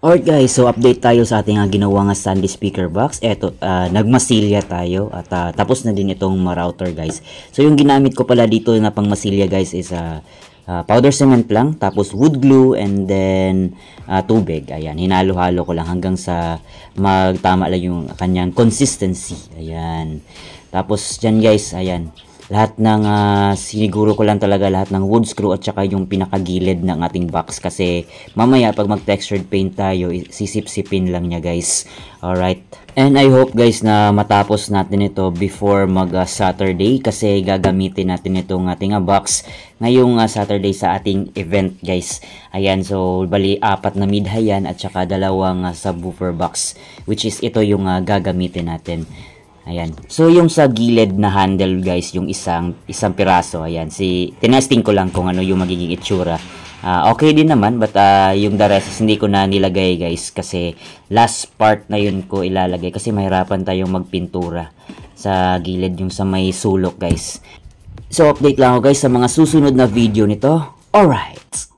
Alright guys, so update tayo sa ating ginawa nga Sandy speaker box. Eto, nagmasilya tayo at tapos na din itong router guys. So yung ginamit ko pala dito na pangmasilya guys is powder cement lang, tapos wood glue and then tubig. Ayan, hinalo-halo ko lang hanggang sa magtama lang yung kanyang consistency. Ayan. Tapos dyan guys, ayan. Lahat ng siniguro ko lang talaga lahat ng wood screw at saka yung pinakagilid ng ating box kasi mamaya pag mag textured paint tayo sisip-sipin lang niya guys. Alright, and I hope guys na matapos natin ito before mag Saturday kasi gagamitin natin itong ating box ngayong Saturday sa ating event guys. Ayan, so bali 4 na mid-high yan at saka 2 subwoofer box, which is ito yung gagamitin natin. Ayan. So yung sa gilid na handle guys, yung isang piraso, ayan, tinesting ko lang kung ano yung magiging itsura. Okay din naman, but yung the rest hindi ko na nilagay guys kasi last part na yun ko ilalagay kasi mahirapan tayong magpintura sa gilid yung sa may sulok guys. So update lang ako guys sa mga susunod na video nito. Alright.